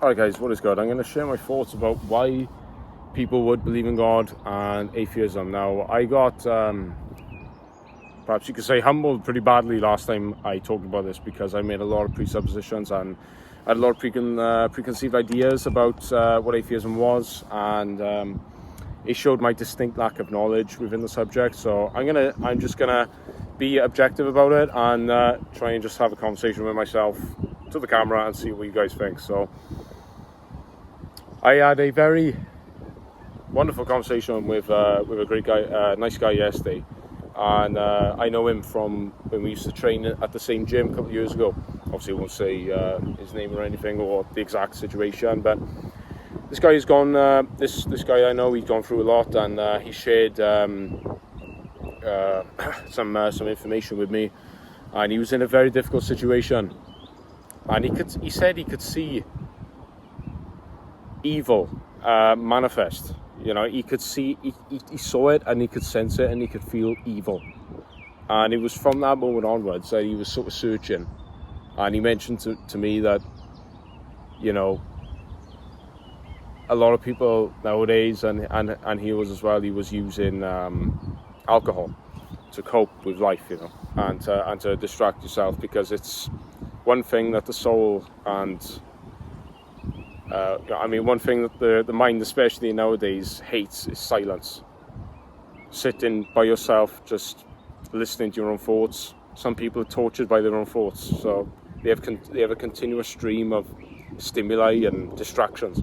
Alright guys, what is good? I'm going to share my thoughts about why people would believe in God and atheism. Now, I got, perhaps you could say, humbled pretty badly last time I talked about this, because I made a lot of presuppositions and had a lot of preconceived ideas about what atheism was, and it showed my distinct lack of knowledge within the subject. So I'm just gonna be objective about it and try and just have a conversation with myself to the camera and see what you guys think. So I had a very wonderful conversation with a great guy, nice guy yesterday, and I know him from when we used to train at the same gym a couple of years ago. Obviously, I won't say his name or anything or the exact situation, but this guy has gone. This guy I know, he's gone through a lot, and he shared some information with me, and he was in a very difficult situation, and he said he could see evil manifest. You know, he could see, he saw it, and he could sense it, and he could feel evil. And it was from that moment onwards that he was sort of searching. And he mentioned to me that, you know, a lot of people nowadays, and he was as well, he was using alcohol to cope with life, you know, and to distract yourself, because it's one thing that the soul and one thing that the mind, especially nowadays, hates is silence. Sitting by yourself, just listening to your own thoughts. Some people are tortured by their own thoughts, so they have a continuous stream of stimuli and distractions.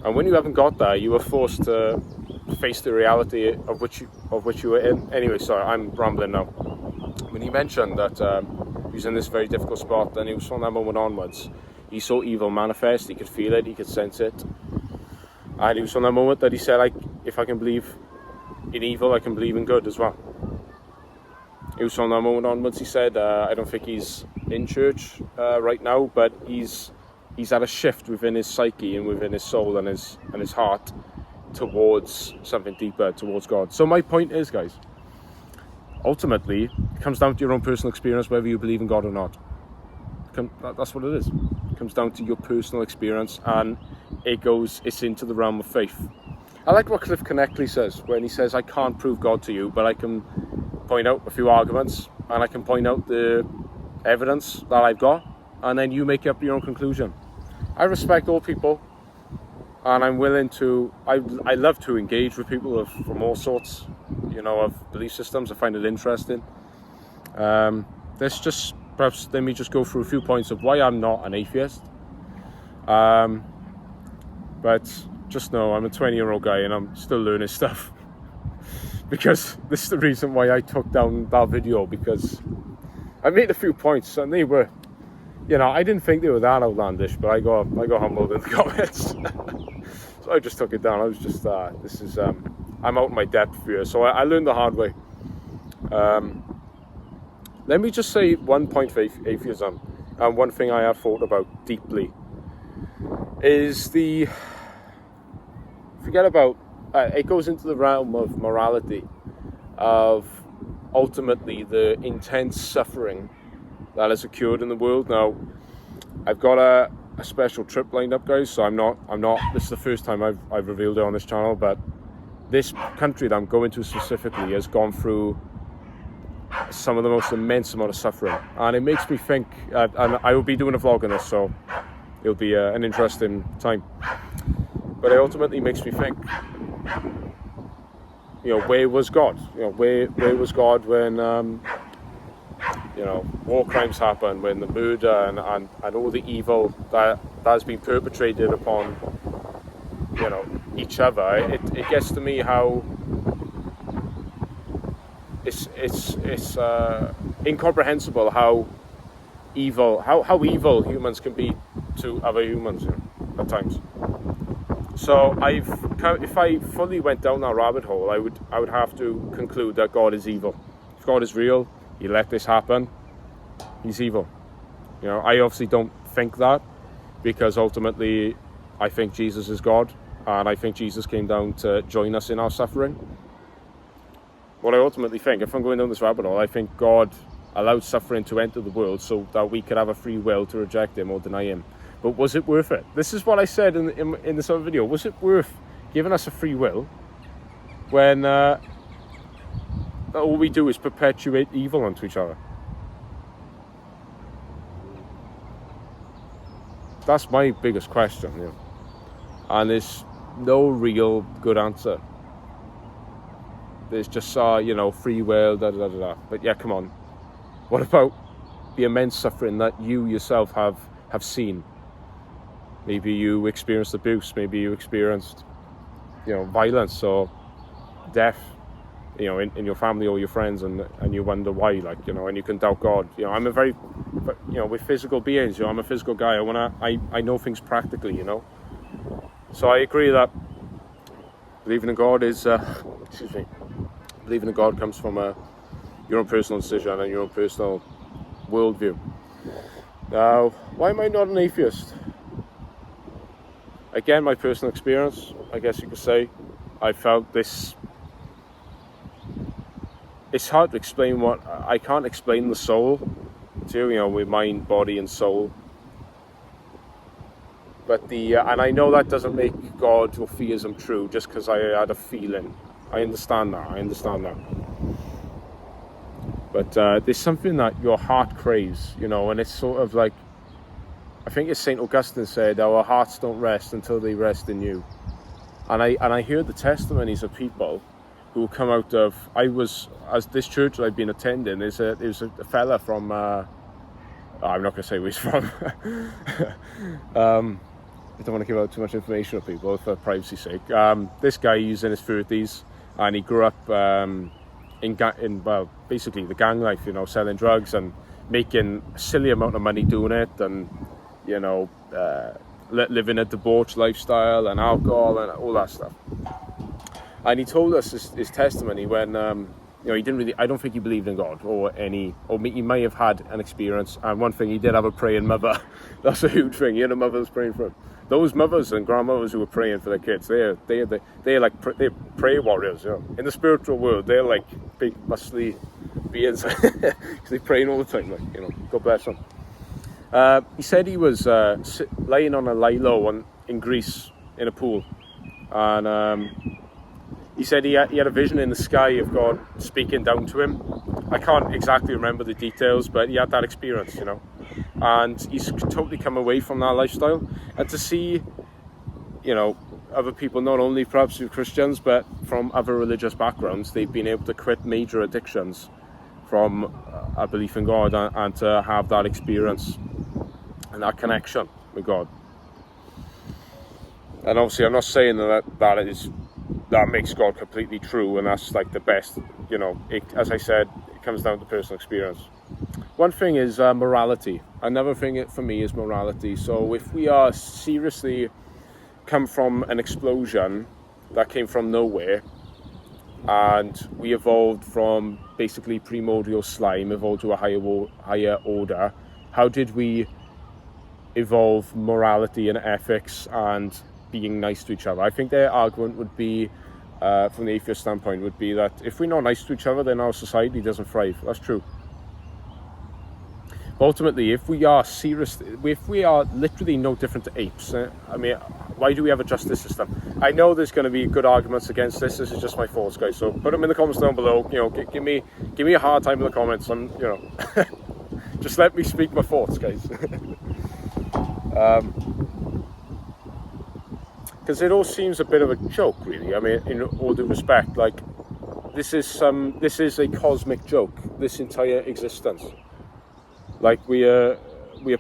And when you haven't got that, you are forced to face the reality of which you were in. Anyway, sorry, I'm rambling now. When he mentioned that he was in this very difficult spot, and it was from that moment onwards, he saw evil manifest. He could feel it, he could sense it, and it was from that moment that he said, like, if I can believe in evil, I can believe in good as well. It was from that moment onwards, he said, I don't think he's in church right now, but he's had a shift within his psyche and within his soul and his heart towards something deeper, towards God. So my point is, guys, ultimately, it comes down to your own personal experience, whether you believe in God or not. That's what it is. It comes down to your personal experience, and it's into the realm of faith. I like what Cliff Connectley says when he says, I can't prove God to you, but I can point out a few arguments, and I can point out the evidence that I've got, and then you make up your own conclusion. I respect all people, and I'm willing to, I love to engage with people from all sorts, you know, of belief systems. I find it interesting. Perhaps let me just go through a few points of why I'm not an atheist. But just know I'm a 20-year-old guy and I'm still learning stuff. Because this is the reason why I took down that video, because I made a few points and they were, you know, I didn't think they were that outlandish, but I got humbled in the comments. So I just took it down. I was just, I'm out of my depth here. So I learned the hard way. Let me just say one point for atheism, and one thing I have thought about deeply is it goes into the realm of morality, of ultimately the intense suffering that has occurred in the world. Now, I've got a special trip lined up, guys, so I'm not, this is the first time I've revealed it on this channel, but this country that I'm going to specifically has gone through some of the most immense amount of suffering, and it makes me think, and I will be doing a vlog on this, so it'll be an interesting time, but it ultimately makes me think, you know, where was God? You know, where was God when you know, war crimes happen, when the murder and all the evil that has been perpetrated upon, you know, each other? It gets to me how it's incomprehensible how evil humans can be to other humans, you know, at times. So if I fully went down that rabbit hole, I would have to conclude that God is evil. If God is real, He let this happen, He's evil. You know, I obviously don't think that, because ultimately I think Jesus is God, and I think Jesus came down to join us in our suffering. What I ultimately think, if I'm going down this rabbit hole, I think God allowed suffering to enter the world so that we could have a free will to reject Him or deny Him. But was it worth it? This is what I said in this other video. Was it worth giving us a free will when all we do is perpetuate evil onto each other? That's my biggest question, you know. And there's no real good answer. There's just free will, da da da da. But yeah, come on. What about the immense suffering that you yourself have seen? Maybe you experienced abuse. Maybe you experienced, violence or death, in your family or your friends, and you wonder why, and you can doubt God. I'm a very, we're physical beings. I'm a physical guy. I know things practically. So I agree that believing in God is, believing in God comes from your own personal decision and your own personal worldview. Now, why am I not an atheist? Again, my personal experience, I guess you could say. I felt this. It's hard to explain I can't explain the soul to, with mind, body and soul. But and I know that doesn't make God or theism true just because I had a feeling. I understand that. But there's something that your heart craves, and it's sort of like, I think it's St. Augustine said, our hearts don't rest until they rest in you. And I heard the testimonies of people who come out of, as this church that I've been attending, there's a fella from, I'm not going to say where he's from. I don't want to give out too much information of people for privacy's sake. This guy, he's in his 30s, and he grew up basically the gang life, selling drugs and making a silly amount of money doing it, and living a debauched lifestyle and alcohol and all that stuff. And he told us his testimony when he didn't really, I don't think he believed in God he may have had an experience. And one thing, he did have a praying mother. That's a huge thing. He had a mother that's praying for him. Those mothers and grandmothers who were praying for their kids, they're prayer warriors. In the spiritual world, they're like big muscly beings because they're praying all the time. God bless them. He said he was laying on a lilo in Greece in a pool, and he said he had a vision in the sky of God speaking down to him. I can't exactly remember the details, but he had that experience, and he's totally come away from that lifestyle. And to see, other people, not only perhaps Christians, but from other religious backgrounds, they've been able to quit major addictions from a belief in God and to have that experience and that connection with God. And obviously, I'm not saying that makes God completely true and that's like the best. As I said, it comes down to personal experience. One thing is morality. Another thing for me is morality. So if we are seriously come from an explosion that came from nowhere, and we evolved from basically primordial slime, evolved to a higher order, how did we evolve morality and ethics and being nice to each other? I think their argument would be, from the atheist standpoint, would be that if we're not nice to each other, then our society doesn't thrive. That's true. But ultimately, if we are literally no different to apes, why do we have a justice system? I know there's going to be good arguments against this. This is just my thoughts, guys. So put them in the comments down below. Give me a hard time in the comments. Just let me speak my thoughts, guys. Because it all seems a bit of a joke, really. In all due respect, this is a cosmic joke. This entire existence, we are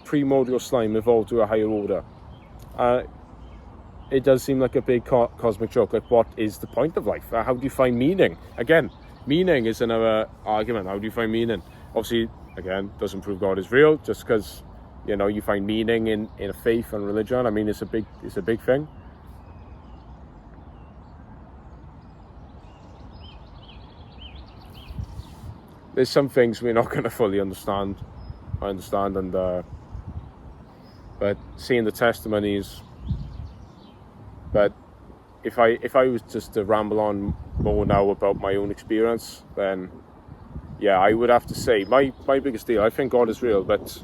primordial slime evolved to a higher order. It does seem like a big cosmic joke. What is the point of life? How do you find meaning? Again, meaning is another argument. How do you find meaning? Obviously, again, doesn't prove God is real. Just because you find meaning in a faith and religion. It's a big thing. There's some things we're not going to fully understand. I understand, but seeing the testimonies. But if I was just to ramble on more now about my own experience, then yeah, I would have to say my biggest deal. I think God is real, but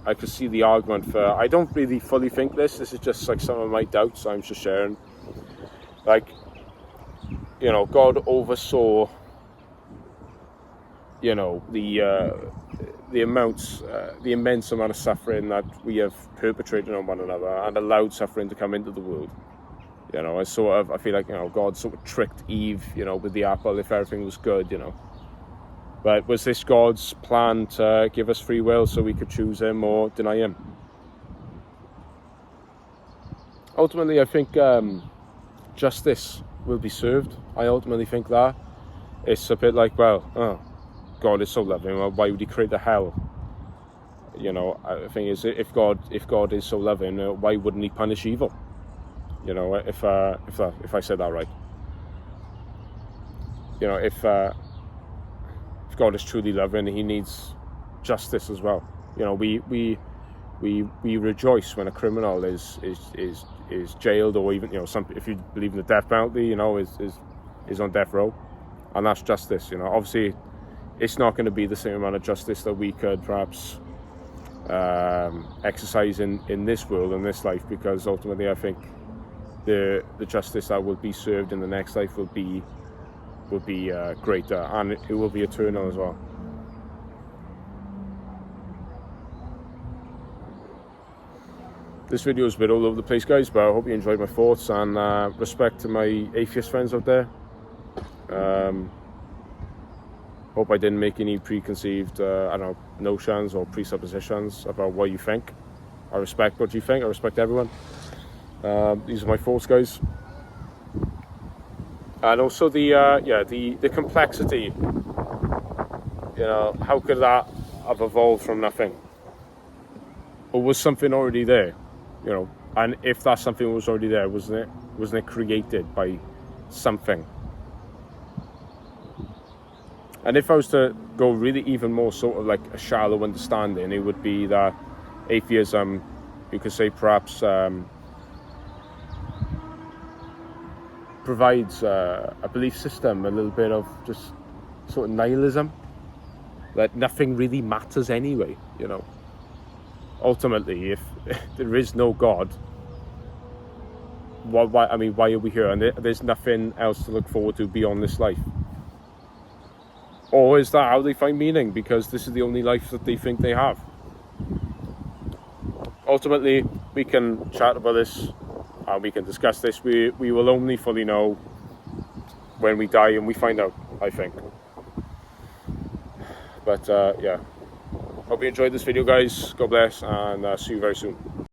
I could see the argument for. I don't really fully think this. This is just like some of my doubts I'm just sharing. Like, you know, God oversaw, you know, the amounts, the immense amount of suffering that we have perpetrated on one another, and allowed suffering to come into the world. You know, I feel like, you know, God sort of tricked Eve, you know, with the apple if everything was good, you know. But was this God's plan to give us free will so we could choose him or deny him? Ultimately, I think justice will be served. I ultimately think that. It's a bit like, well, God is so loving, well, why would he create the hell? You know, the thing is, if God is so loving, why wouldn't he punish evil? You know, if I said that right. You know, if God is truly loving, he needs justice as well. You know, we rejoice when a criminal is jailed, or even, you know, if you believe in the death penalty, you know, is on death row, and that's justice. You know, obviously, it's not going to be the same amount of justice that we could perhaps exercise in this world, in this life, because ultimately, I think the justice that will be served in the next life will be greater, and it will be eternal as well. This video is a bit all over the place, guys, but I hope you enjoyed my thoughts, and respect to my atheist friends out there. Hope I didn't make any preconceived notions or presuppositions about what you think. I respect what you think. I respect everyone. These are my thoughts, guys. And also the complexity, you know, how could that have evolved from nothing? Or was something already there, you know? And if that something was already there, wasn't it created by something? And if I was to go really even more sort of like a shallow understanding, it would be that atheism, you could say, perhaps provides a belief system, a little bit of just sort of nihilism, that nothing really matters anyway, you know. Ultimately, if there is no God, why are we here? And there's nothing else to look forward to beyond this life. Or is that how they find meaning? Because this is the only life that they think they have. Ultimately, we can chat about this, and we can discuss this. We will only fully know when we die and we find out, I think. But yeah, hope you enjoyed this video, guys. God bless, and see you very soon.